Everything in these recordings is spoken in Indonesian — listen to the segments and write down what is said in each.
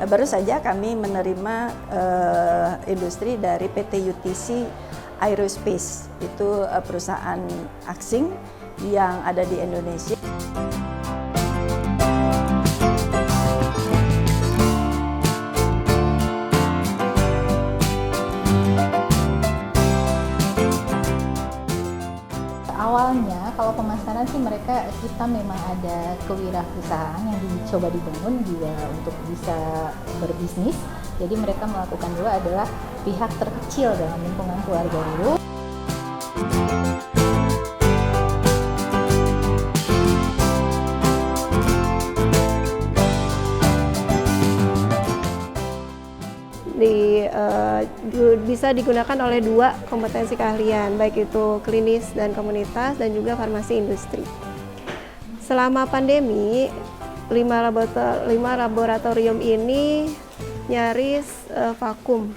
Baru saja kami menerima industri dari PT UTC Aerospace, itu perusahaan asing yang ada di Indonesia. Awalnya kalau pemasaran sih kita memang ada kewirausahaan yang dicoba dibangun juga untuk bisa berbisnis. Jadi mereka melakukan dulu adalah pihak terkecil dalam lingkungan keluarga dulu. Bisa digunakan oleh dua kompetensi keahlian, baik itu klinis dan komunitas dan juga farmasi industri. Selama pandemi, 5 laboratorium ini nyaris vakum.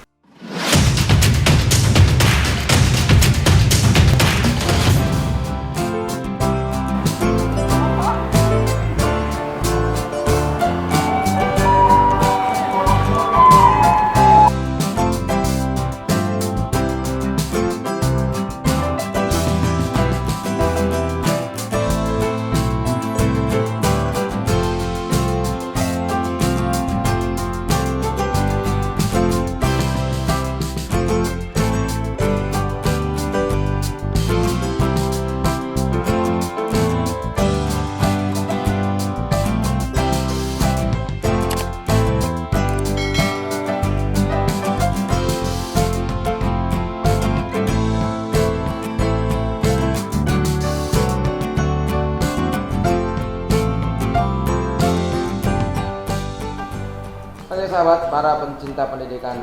Hai sahabat, para pencinta pendidikan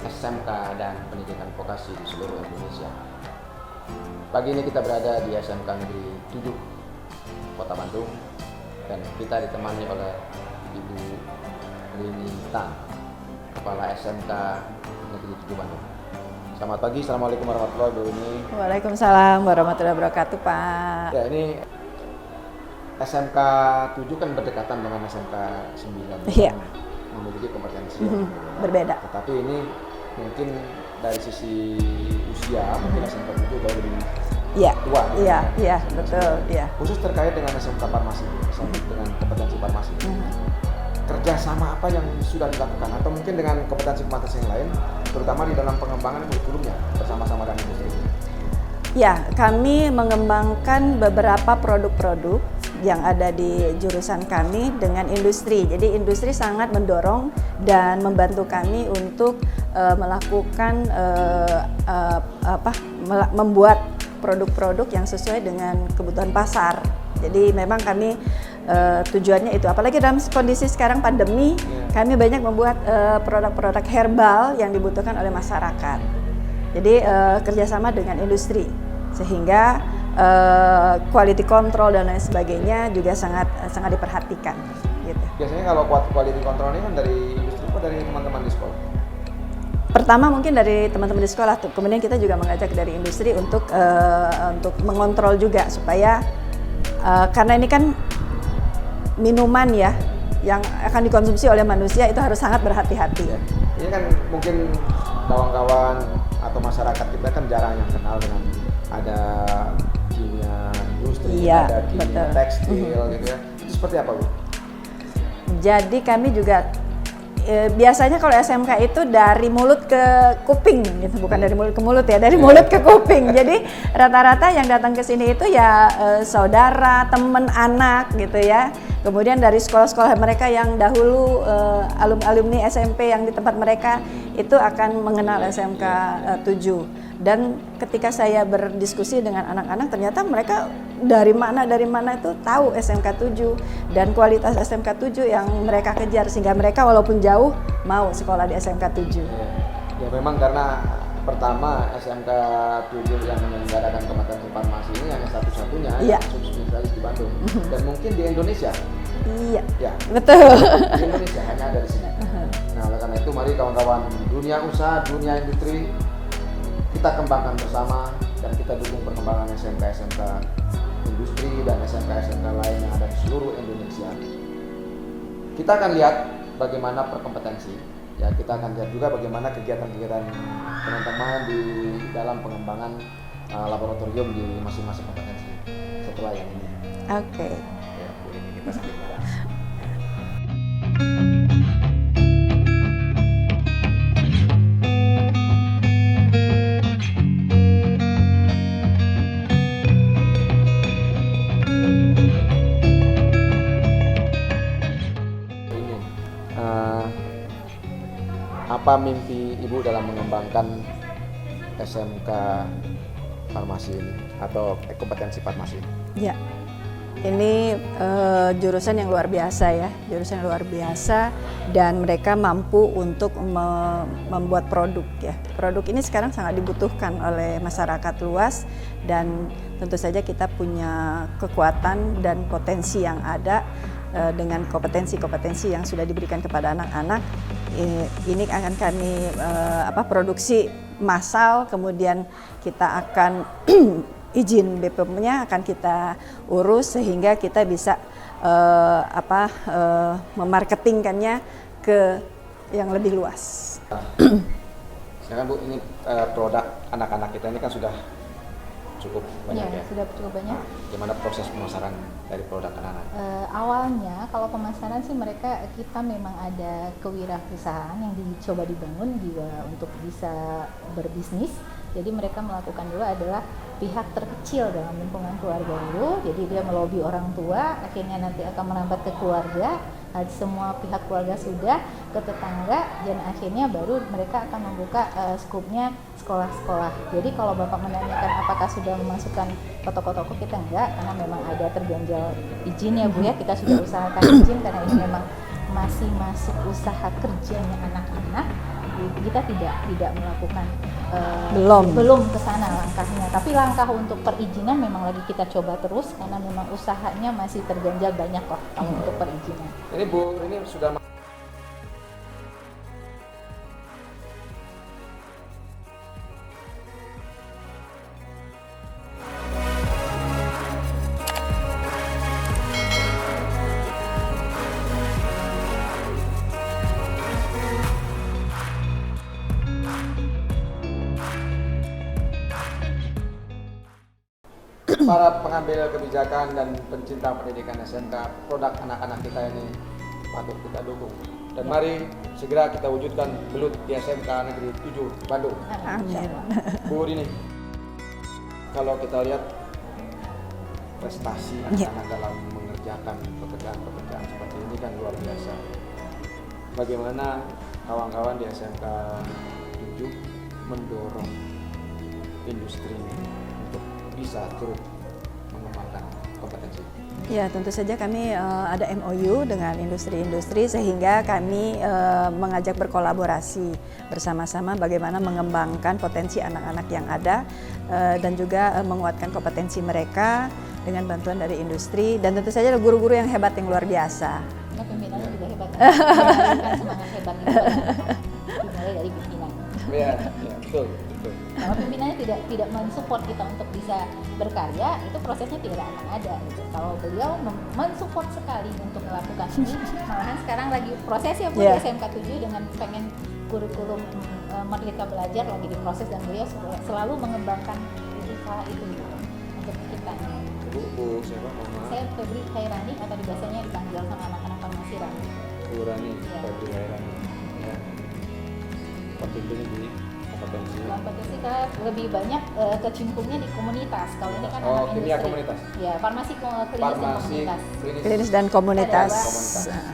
SMK dan pendidikan vokasi di seluruh Indonesia. Pagi ini kita berada di SMK Negeri 7 Kota Bandung dan kita ditemani oleh Ibu Rini Tan, Kepala SMK Negeri 7 Bandung. Selamat pagi, Assalamualaikum warahmatullahi wabarakatuh. Waalaikumsalam warahmatullahi wabarakatuh, Pak. Ya, ini SMK 7 kan berdekatan dengan SMK 9. Iya. Memiliki kompetensi yang berbeda. Tetapi ini mungkin dari sisi usia mungkin SMK 7 jauh lebih tua. Iya, betul. Iya. Khusus terkait dengan SMK Farmasi, dengan kompetensi farmasi. Kerjasama apa yang sudah dilakukan atau mungkin dengan kompetensi yang lain, terutama di dalam pengembangan kurikulumnya bersama-sama dengan industri? Ya, kami mengembangkan beberapa produk-produk yang ada di jurusan kami dengan industri. Jadi industri sangat mendorong dan membantu kami untuk melakukan membuat produk-produk yang sesuai dengan kebutuhan pasar. Jadi memang kami tujuannya itu, apalagi dalam kondisi sekarang pandemi, kami banyak membuat produk-produk herbal yang dibutuhkan oleh masyarakat. Jadi kerjasama dengan industri sehingga quality control dan lain sebagainya juga sangat diperhatikan. Gitu. Biasanya kalau quality control ini kan dari industri atau dari teman-teman di sekolah? Pertama mungkin dari teman-teman di sekolah tuh, kemudian kita juga mengajak dari industri untuk mengontrol juga supaya karena ini kan minuman ya yang akan dikonsumsi oleh manusia, itu harus sangat berhati-hati. Ya. Ini kan mungkin kawan-kawan atau masyarakat kita kan jarang yang kenal dengan ada kimia industri, ada kimia tekstil gitu ya. Itu seperti apa, Bu? Jadi kami juga biasanya kalau SMK itu dari mulut ke kuping gitu, bukan dari mulut ke mulut ya, dari mulut ke kuping. Jadi rata-rata yang datang ke sini itu ya saudara, teman, anak gitu ya. Kemudian dari sekolah-sekolah mereka yang dahulu alumni SMP yang di tempat mereka itu akan mengenal SMK 7. Dan ketika saya berdiskusi dengan anak-anak, ternyata mereka dari mana itu tahu SMK 7 dan kualitas SMK 7 yang mereka kejar, sehingga mereka walaupun jauh mau sekolah di SMK 7. Ya memang karena pertama SMK 7 yang menyelenggarakan kompetensi farmasi ini hanya satu-satunya yang subspesialis di Bandung dan mungkin di Indonesia. Iya. Ya. Betul. Di Indonesia hanya ada di sini. Nah, oleh karena itu mari kawan-kawan dunia usaha, dunia industri kita kembangkan bersama dan kita dukung perkembangan SMK industri dan SMK lain yang ada di seluruh Indonesia. Kita akan lihat bagaimana perkompetensi. Ya, kita akan lihat juga bagaimana kegiatan-kegiatan teman-teman di dalam pengembangan laboratorium di masing-masing kompetensi setelah yang ini. Oke. Ya, ini kita sambil bahas. Ini, apa mimpi Ibu dalam mengembangkan SMK Farmasi ini atau kompetensi farmasi ini? Ya, ini jurusan yang luar biasa ya, jurusan yang luar biasa dan mereka mampu untuk membuat produk ya. Produk ini sekarang sangat dibutuhkan oleh masyarakat luas dan tentu saja kita punya kekuatan dan potensi yang ada dengan kompetensi-kompetensi yang sudah diberikan kepada anak-anak. Ini akan kami produksi massal, kemudian kita akan izin BPOM-nya akan kita urus sehingga kita bisa memarketingkannya ke yang lebih luas. Sekarang Bu, ini produk anak-anak kita ini kan sudah cukup banyak ya? Sudah cukup banyak. Gimana proses pemasaran dari produk anak-anak? Awalnya kalau pemasaran sih kita memang ada kewirausahaan yang dicoba dibangun juga untuk bisa berbisnis. Jadi mereka melakukan dulu adalah pihak terkecil dalam lingkungan keluarga dulu. Jadi dia melobi orang tua, akhirnya nanti akan merambat ke keluarga. Semua pihak keluarga sudah ke tetangga dan akhirnya baru mereka akan membuka skupnya sekolah-sekolah. Jadi kalau Bapak menanyakan apakah sudah memasukkan ke toko-toko, kita enggak, karena memang ada terganjal izin ya Bu ya, kita sudah usahakan izin karena ini memang masih masuk usaha kerjanya anak-anak. Kita tidak melakukan belum ke sana langkahnya, tapi langkah untuk perizinan memang lagi kita coba terus karena memang usahanya masih terganjal banyak lah kalau untuk perizinan. Ini Bu, ini sudah para pengambil kebijakan dan pencinta pendidikan SMK, produk anak-anak kita ini patut kita dukung. Dan mari segera kita wujudkan belut di SMK Negeri 7 Bandung. Amin. Bu Rini, kalau kita lihat prestasi anak-anak dalam mengerjakan pekerjaan-pekerjaan seperti ini kan luar biasa. Bagaimana kawan-kawan di SMK 7 mendorong industri ini untuk bisa turut mengembangkan kompetensi? Ya, tentu saja kami ada MOU dengan industri-industri sehingga kami mengajak berkolaborasi bersama-sama bagaimana mengembangkan potensi anak-anak yang ada dan juga menguatkan kompetensi mereka dengan bantuan dari industri dan tentu saja ada guru-guru yang hebat yang luar biasa. Nah, pimpinannya juga hebat. Kan semangat hebat itu dimulai dari pimpinan. Ya, betul. Kalau pimpinannya tidak mensupport kita untuk bisa berkarya, itu prosesnya tidak akan ada. Gitu. Kalau beliau mensupport sekali untuk melakukan ini, malahan sekarang lagi proses ya Bu di SMK 7 dengan pengen kurikulum Merdeka Belajar lagi diproses dan beliau selalu mengembangkan usaha itu gitu, untuk kita. Bu, siapa Mama? Saya Febri Khairani atau biasanya dipanggil sama anak-anak farmasi Rani. Bu Rani, Febri Khairani. Ya. Pembimbing di kompetensi. Kompetensi kita lebih banyak kecimpungnya di komunitas. Kalau ini kan anak kimia industri. komunitas. Ya, farmasi klinis dan komunitas. Klinis dan komunitas.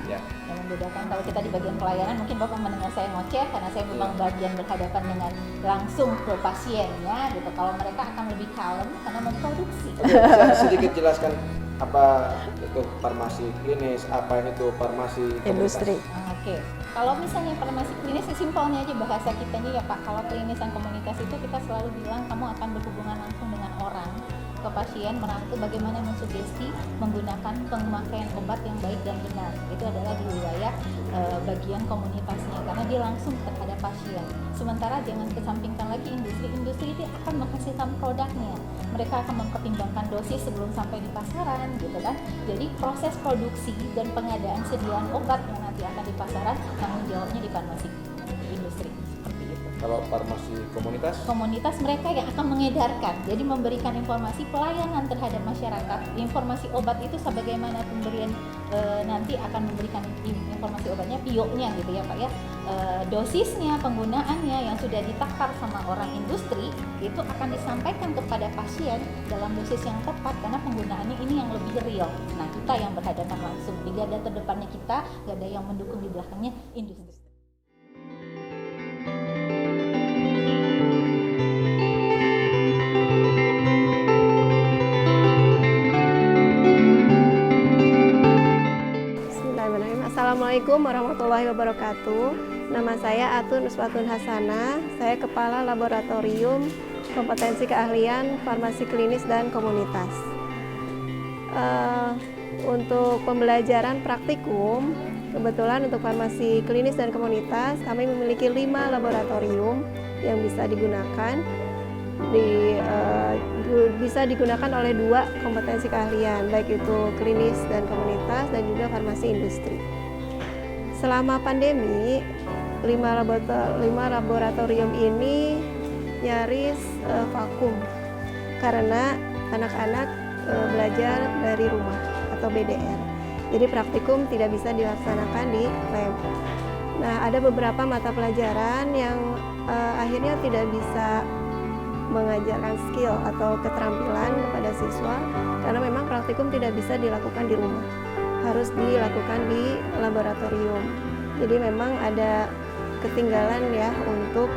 Ya. Yang membedakan kalau kita di bagian pelayanan, mungkin Bapak mendengar saya ngoceh karena saya memang bagian berhadapan dengan langsung ke pasiennya gitu. Kalau mereka akan lebih kalem karena memproduksi. Saya sedikit jelaskan apa itu farmasi klinis, apa itu farmasi Industri. Oke. Kalau misalnya farmasi klinis, simpelnya aja bahasa kitanya ya Pak. Kalau klinis dan komunitas itu kita selalu bilang kamu akan berhubungan langsung dengan orang, ke pasien, merangkul bagaimana mensugesti menggunakan pemakaian obat yang baik dan benar. Itu adalah di wilayah bagian komunitasnya karena dia langsung terhadap pasien. Sementara jangan kesampingkan lagi industri itu akan menghasilkan produknya. Mereka akan mempertimbangkan dosis sebelum sampai di pasaran gitu kan. Jadi proses produksi dan pengadaan sediaan obat yang nanti nanti akan di pasaran, tanggung jawabnya di farmasi industri seperti itu. Kalau farmasi Komunitas mereka yang akan mengedarkan, jadi memberikan informasi pelayanan terhadap masyarakat. Informasi obat itu sebagaimana pemberian nanti akan memberikan informasi obatnya, PIO-nya gitu ya Pak ya. Dosisnya, penggunaannya yang sudah ditakar sama orang industri itu akan disampaikan kepada pasien dalam dosis yang tepat karena penggunaannya ini yang lebih real. Nah, kita yang berhadapan langsung di garda terdepannya kita, garda yang mendukung di belakangnya industri. Bismillahirrahmanirrahim. Assalamualaikum warahmatullahi wabarakatuh. Nama saya Atun Uswatun Hasanah. Saya Kepala Laboratorium Kompetensi Keahlian Farmasi Klinis dan Komunitas. Untuk pembelajaran praktikum, kebetulan untuk farmasi klinis dan komunitas, kami memiliki 5 laboratorium yang bisa digunakan. Bisa digunakan oleh 2 kompetensi keahlian, baik itu klinis dan komunitas dan juga farmasi industri. Selama pandemi, 5 laboratorium ini nyaris vakum karena anak-anak belajar dari rumah atau BDR. Jadi praktikum tidak bisa dilaksanakan di lab. Nah, ada beberapa mata pelajaran yang akhirnya tidak bisa mengajarkan skill atau keterampilan kepada siswa karena memang praktikum tidak bisa dilakukan di rumah, harus dilakukan di laboratorium. Jadi memang ada ketinggalan ya untuk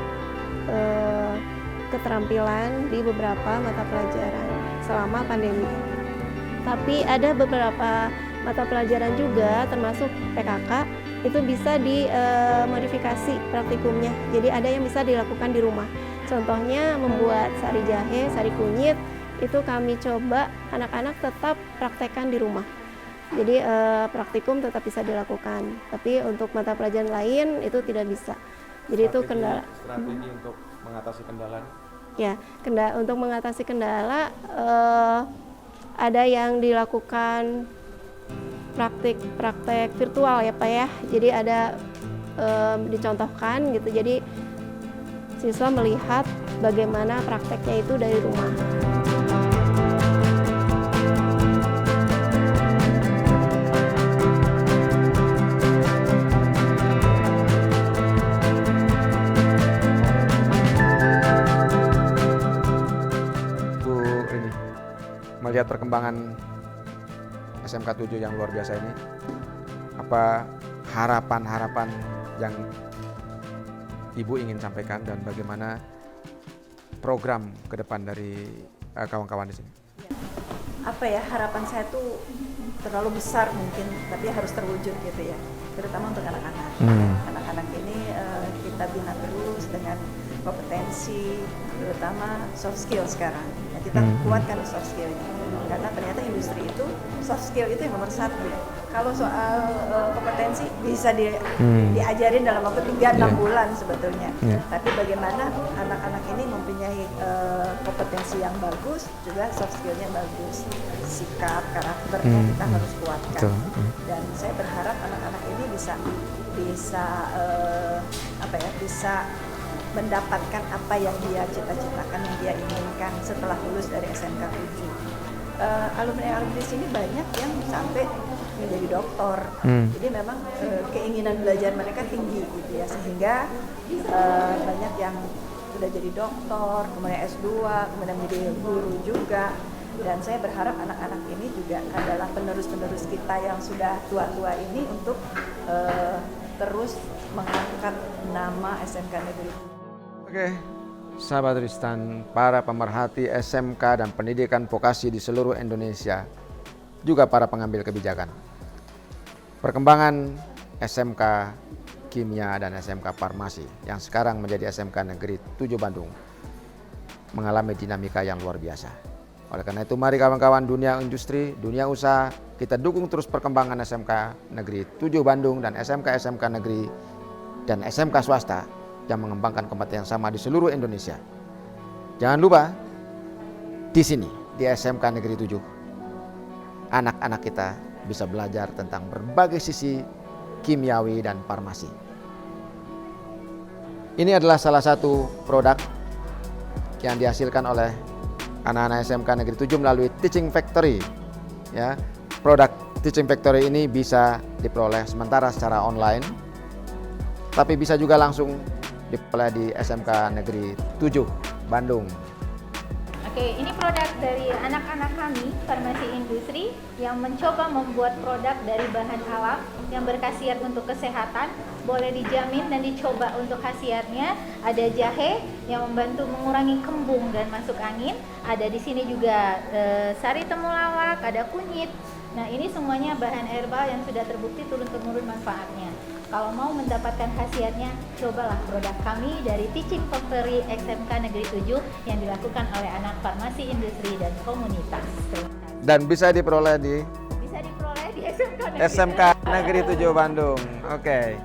keterampilan di beberapa mata pelajaran selama pandemi. Tapi ada beberapa mata pelajaran juga termasuk PKK itu bisa dimodifikasi praktikumnya. Jadi ada yang bisa dilakukan di rumah. Contohnya membuat sari jahe, sari kunyit, itu kami coba anak-anak tetap praktekkan di rumah. Jadi praktikum tetap bisa dilakukan, tapi untuk mata pelajaran lain itu tidak bisa. Jadi itu kendala. Strategi untuk mengatasi kendala. Ya, untuk mengatasi kendala ada yang dilakukan praktek virtual ya Pak ya. Jadi ada dicontohkan gitu. Jadi siswa melihat bagaimana prakteknya itu dari rumah. Bu, ini melihat perkembangan SMK 7 yang luar biasa ini, apa harapan-harapan yang Ibu ingin sampaikan dan bagaimana program ke depan dari kawan-kawan di sini? Apa ya, harapan saya tuh terlalu besar mungkin, tapi harus terwujud gitu ya, terutama untuk anak-anak. Anak-anak ini kita bina terus dengan kompetensi, terutama soft skill sekarang. Ya, kita kuatkan soft skillnya, karena ternyata industri itu soft skill itu yang nomor 1. Kalau soal kompetensi bisa diajarin dalam waktu 3-6 bulan sebetulnya. Tapi bagaimana anak-anak ini mempunyai kompetensi yang bagus, juga soft skillnya bagus, sikap, karakternya kita harus kuatkan. Dan saya berharap anak-anak ini bisa mendapatkan apa yang dia cita-citakan, yang dia inginkan setelah lulus dari SMK 7. Alumni di sini banyak yang sampai menjadi doktor. Jadi memang keinginan belajar mereka tinggi gitu ya, sehingga banyak yang sudah jadi doktor, kemudian S2, kemudian menjadi guru juga. Dan saya berharap anak-anak ini juga adalah penerus-penerus kita yang sudah tua-tua ini untuk terus mengangkat nama SMK Negeri. Oke, sahabat Tristan, para pemerhati SMK dan pendidikan vokasi di seluruh Indonesia, juga para pengambil kebijakan. Perkembangan SMK Kimia dan SMK Farmasi yang sekarang menjadi SMK Negeri 7 Bandung mengalami dinamika yang luar biasa. Oleh karena itu, mari kawan-kawan dunia industri, dunia usaha, kita dukung terus perkembangan SMK Negeri 7 Bandung dan SMK-SMK Negeri dan SMK swasta yang mengembangkan kompetensi yang sama di seluruh Indonesia. Jangan lupa, di sini, di SMK Negeri 7, anak-anak kita bisa belajar tentang berbagai sisi kimiawi, dan farmasi. Ini adalah salah satu produk yang dihasilkan oleh anak-anak SMK Negeri 7 melalui Teaching Factory. Ya, produk Teaching Factory ini bisa diperoleh sementara secara online, tapi bisa juga langsung diperoleh di SMK Negeri 7 Bandung. Oke, ini produk dari anak-anak kami, farmasi industri, yang mencoba membuat produk dari bahan alam yang berkhasiat untuk kesehatan, boleh dijamin dan dicoba untuk khasiatnya. Ada jahe yang membantu mengurangi kembung dan masuk angin. Ada di sini juga sari temulawak, ada kunyit. Nah, ini semuanya bahan herbal yang sudah terbukti turun-temurun manfaatnya. Kalau mau mendapatkan khasiatnya, cobalah produk kami dari Teaching Factory SMK Negeri 7 yang dilakukan oleh anak farmasi industri dan komunitas. Dan bisa diperoleh di Bisa diperoleh di SMK Negeri SMK Negeri 7 Bandung. Oke.